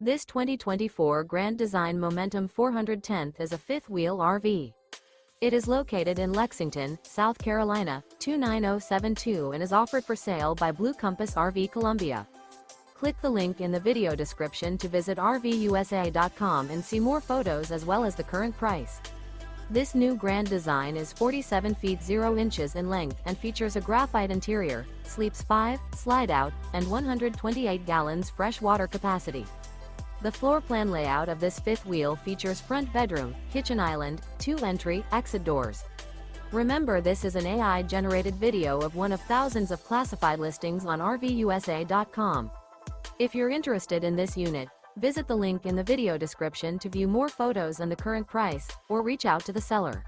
This 2024 Grand Design Momentum 410th is a fifth-wheel RV. It is located in Lexington, South Carolina, 29072 and is offered for sale by Blue Compass RV Columbia. Click the link in the video description to visit RVUSA.com and see more photos as well as the current price. This new Grand Design is 47 feet 0 inches in length and features a graphite interior, sleeps 5, slide-out, and 128 gallons fresh water capacity. The floor plan layout of this fifth wheel features front bedroom, kitchen island, 2 entry, exit doors. Remember, this is an AI-generated video of one of thousands of classified listings on RVUSA.com. If you're interested in this unit, visit the link in the video description to view more photos and the current price, or reach out to the seller.